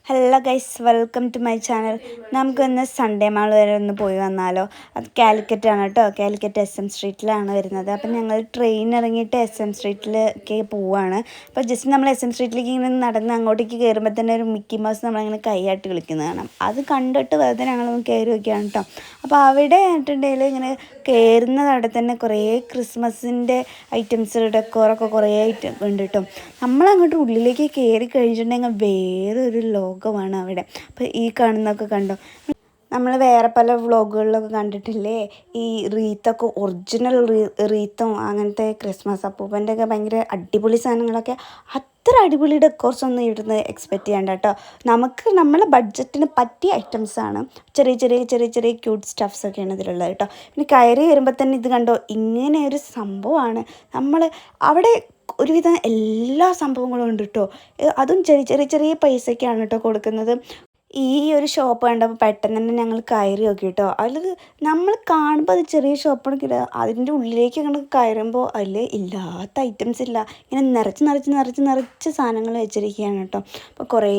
Hello guys, welcome to my channel. നമുക്കൊന്ന് Sunday mall വരെ ഒന്ന് പോയി വന്നാലോ? അത് കാലിക്കറ്റ് ആണ് കേട്ടോ. കാലിക്കറ്റ് SM സ്ട്രീറ്റിലാണ് വരുന്നത്. അപ്പം ഞങ്ങൾ ട്രെയിൻ ഇറങ്ങിയിട്ട് SM സ്ട്രീറ്റിലേക്ക് പോവുകയാണ്. അപ്പോൾ ജസ്റ്റ് നമ്മൾ SM സ്ട്രീറ്റിലേക്ക് ഇങ്ങനെ നടന്ന് അങ്ങോട്ടേക്ക് കയറുമ്പോൾ തന്നെ ഒരു മിക്കി മൗസ് നമ്മളിങ്ങനെ കൈയാട്ടി കളിക്കുന്നത് കാണാം. അത് കണ്ടിട്ട് വെറുതെ ഞങ്ങളൊന്ന് കയറി വയ്ക്കുകയാണ് കേട്ടോ. അപ്പോൾ അവിടെ ആയിട്ടുണ്ടെങ്കിൽ ഇങ്ങനെ കയറുന്നത് അവിടെ തന്നെ കുറേ ക്രിസ്മസിൻ്റെ ഐറ്റംസ്, ഡെക്കോറൊക്കെ കുറേ ഐറ്റം ഉണ്ട് കേട്ടോ. നമ്മളങ്ങോട്ട് ഉള്ളിലേക്ക് കയറി കഴിഞ്ഞിട്ടുണ്ടെങ്കിൽ വേറൊരു ലോകമാണ് അവിടെ. അപ്പോൾ ഈ കാണുന്നതൊക്കെ കണ്ടോ, നമ്മൾ വേറെ പല വ്ളോഗുകളിലൊക്കെ കണ്ടിട്ടില്ലേ, ഈ റീത്തൊക്കെ ഒറിജിനൽ റീത്തും അങ്ങനത്തെ ക്രിസ്മസ് അപ്പൂപ്പൻ്റെ ഒക്കെ ഭയങ്കര അടിപൊളി സാധനങ്ങളൊക്കെ. അത്ര അടിപൊളി ഡെക്കോർസ് ഒന്നും ഇവിടുന്ന് എക്സ്പെക്റ്റ് ചെയ്യണ്ട കേട്ടോ. നമുക്ക് നമ്മളെ ബഡ്ജറ്റിന് പറ്റിയ ഐറ്റംസാണ്. ചെറിയ ചെറിയ ചെറിയ ചെറിയ ക്യൂട്ട് സ്റ്റഫ്സൊക്കെയാണ് ഇതിലുള്ളത് കേട്ടോ. പിന്നെ കയറി വരുമ്പോൾ തന്നെ ഇത് കണ്ടോ, ഇങ്ങനെ ഒരു സംഭവമാണ്. നമ്മൾ അവിടെ ഒരുവിധം എല്ലാ സംഭവങ്ങളും ഉണ്ട് കേട്ടോ. അതും ചെറിയ ചെറിയ ചെറിയ പൈസയ്ക്കാണ് കേട്ടോ കൊടുക്കുന്നത്. ഈ ഒരു ഷോപ്പ് കണ്ടപ്പോൾ പെട്ടെന്ന് തന്നെ ഞങ്ങൾ കയറി നോക്കി കേട്ടോ. അതിൽ നമ്മൾ കാണുമ്പോൾ അത് ചെറിയ ഷോപ്പാണെങ്കിൽ അതിൻ്റെ ഉള്ളിലേക്ക് അങ്ങനെ കയറുമ്പോൾ അതിൽ ഇല്ലാത്ത ഐറ്റംസ് ഇല്ല. ഇങ്ങനെ നിറച്ച് നിറച്ച് നിറച്ച് നിറച്ച് സാധനങ്ങൾ വെച്ചിരിക്കുകയാണ് കേട്ടോ. അപ്പോൾ കുറേ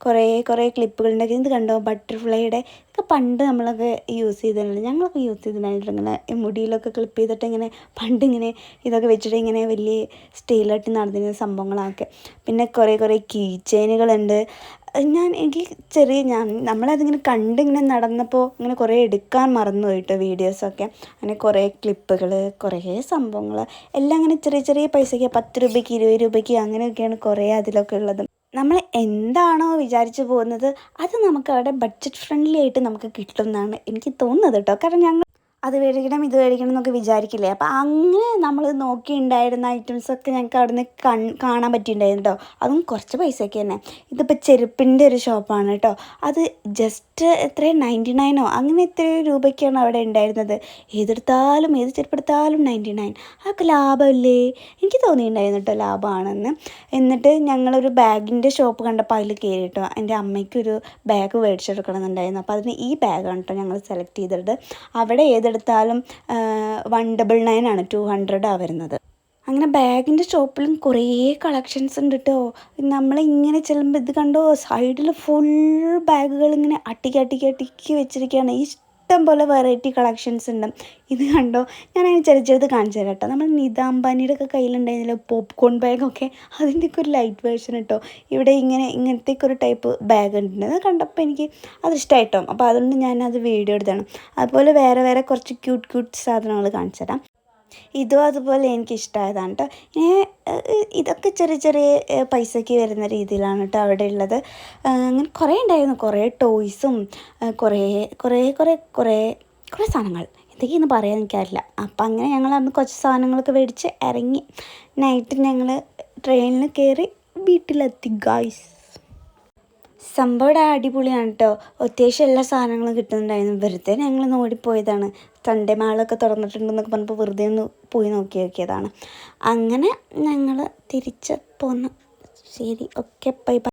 കുറേ കുറേ ക്ലിപ്പുകളുണ്ടെങ്കിൽ ഇത് കണ്ടോ, ബട്ടർഫ്ലൈയുടെ ഒക്കെ പണ്ട് നമ്മളൊക്കെ യൂസ് ചെയ്തിട്ടുണ്ട്. ഞങ്ങളൊക്കെ യൂസ് ചെയ്തിട്ടുണ്ടായിട്ട് ഇങ്ങനെ മുടിയിലൊക്കെ ക്ലിപ്പ് ചെയ്തിട്ട് ഇങ്ങനെ പണ്ടിങ്ങനെ ഇതൊക്കെ വെച്ചിട്ട് ഇങ്ങനെ വലിയ സ്റ്റൈലായിട്ട് നടന്നിരുന്ന സംഭവങ്ങളൊക്കെ. പിന്നെ കുറേ കുറേ കീ ചെയിനുകളുണ്ട്. നമ്മളതിങ്ങനെ കണ്ടിങ്ങനെ നടന്നപ്പോൾ ഇങ്ങനെ കുറേ എടുക്കാൻ മറന്നു പോയിട്ട് വീഡിയോസൊക്കെ. അങ്ങനെ കുറേ ക്ലിപ്പുകൾ, കുറേ സംഭവങ്ങൾ എല്ലാം ഇങ്ങനെ ചെറിയ ചെറിയ പൈസയ്ക്ക് 10 രൂപയ്ക്ക് 20 രൂപയ്ക്ക് അങ്ങനെയൊക്കെയാണ് കുറേ അതിലൊക്കെ ഉള്ളത്. നമ്മൾ എന്താണോ വിചാരിച്ചു പോകുന്നത് അത് നമുക്ക് അവിടെ ബഡ്ജറ്റ് ഫ്രണ്ട്ലി ആയിട്ട് നമുക്ക് കിട്ടും എന്നാണ് എനിക്ക് തോന്നുന്നത് കേട്ടോ. കാരണം അത് മേടിക്കണം ഇത് മേടിക്കണം എന്നൊക്കെ വിചാരിക്കില്ലേ. അപ്പോൾ അങ്ങനെ നമ്മൾ നോക്കിയിട്ടുണ്ടായിരുന്ന ഐറ്റംസൊക്കെ ഞങ്ങൾക്ക് അവിടെ നിന്ന് കാണാൻ പറ്റിയിട്ടുണ്ടായിരുന്നു കേട്ടോ. അതും കുറച്ച് പൈസയ്ക്ക് തന്നെ. ഇതിപ്പോൾ ചെരുപ്പിൻ്റെ ഒരു ഷോപ്പാണ് കേട്ടോ. അത് ജസ്റ്റ് എത്ര 99 അങ്ങനെ എത്രയോ രൂപയ്ക്കാണ് അവിടെ ഉണ്ടായിരുന്നത്. ഏത് ചെരുപ്പെടുത്താലും 99. അതൊക്കെ ലാഭമല്ലേ? എനിക്ക് തോന്നിയിട്ടുണ്ടായിരുന്നു കേട്ടോ ലാഭമാണെന്ന്. എന്നിട്ട് ഞങ്ങളൊരു ബാഗിൻ്റെ ഷോപ്പ് കണ്ടപ്പോൾ അതിൽ കയറി കേട്ടോ. എൻ്റെ അമ്മയ്ക്കൊരു ബാഗ് മേടിച്ചെടുക്കണമെന്നുണ്ടായിരുന്നു. അപ്പോൾ അതിന് ഈ ബാഗാണ് കേട്ടോ ഞങ്ങൾ സെലക്ട് ചെയ്തിട്ട്. അവിടെ ഏതെടുത്താലും 199 200 വരുന്നത്. അങ്ങനെ ബാഗിൻ്റെ ഷോപ്പിലും കുറേ കളക്ഷൻസ് ഉണ്ട് കേട്ടോ. നമ്മളിങ്ങനെ ചെല്ലുമ്പോൾ ഇത് കണ്ടോ, സൈഡിൽ ഫുൾ ബാഗുകൾ ഇങ്ങനെ അടുക്കി വെച്ചിരിക്കുകയാണ്. ഇഷ്ടം പോലെ വെറൈറ്റി കളക്ഷൻസ് ഉണ്ട്. ഇത് കണ്ടോ, ഞാനതിന് ചെറുത് കാണിച്ചു തരാം കേട്ടോ. നമ്മൾ നിത അംബാനിയുടെ ഒക്കെ കയ്യിലുണ്ടായിരുന്നല്ലോ പോപ്കോൺ ബാഗൊക്കെ, അതിൻ്റെയൊക്കെ ഒരു ലൈറ്റ് വേർഷൻ കേട്ടോ. ഇവിടെ ഇങ്ങനത്തേക്ക് ഒരു ടൈപ്പ് ബാഗ് ഉണ്ട്. അത് കണ്ടപ്പോൾ എനിക്ക് അത് ഇഷ്ടമായിട്ടോ. അപ്പോൾ അതുകൊണ്ട് ഞാനത് വീഡിയോ എടുത്താണ്. അതുപോലെ വേറെ വേറെ കുറച്ച് ക്യൂട്ട് സാധനങ്ങൾ കാണിച്ചു തരാം. ഇതും അതുപോലെ എനിക്കിഷ്ടമായതാണ് കേട്ടോ. ഇതൊക്കെ ചെറിയ ചെറിയ പൈസയ്ക്ക് വരുന്ന രീതിയിലാണ് കേട്ടോ അവിടെ ഉള്ളത്. അങ്ങനെ കുറേ ഉണ്ടായിരുന്നു, കുറേ ടോയ്സും കുറേ കുറേ കുറേ കുറേ കുറേ സാധനങ്ങൾ. എന്തൊക്കെയെന്ന് പറയാൻ എനിക്കറിയില്ല. അപ്പം അങ്ങനെ ഞങ്ങൾ അന്ന് കുറച്ച് സാധനങ്ങളൊക്കെ മേടിച്ച് ഇറങ്ങി. നൈറ്റ് ഞങ്ങൾ ട്രെയിനിൽ കയറി വീട്ടിലെത്തി ഗായ്സ്. സംഭവം അടിപൊളിയാണ് കേട്ടോ. അത്യാവശ്യം എല്ലാ സാധനങ്ങളും കിട്ടുന്നുണ്ടായിരുന്നു. വെറുതെ ഞങ്ങൾ ഓടിപ്പോയതാണ്. സൺഡേ മാളൊക്കെ തുറന്നിട്ടുണ്ടെന്നൊക്കെ പറഞ്ഞപ്പോൾ വെറുതെ ഒന്ന് പോയി നോക്കിയതാണ്. അങ്ങനെ ഞങ്ങൾ തിരിച്ച് പോന്നു. ശരി, ഓക്കെ, ബൈ ബൈ.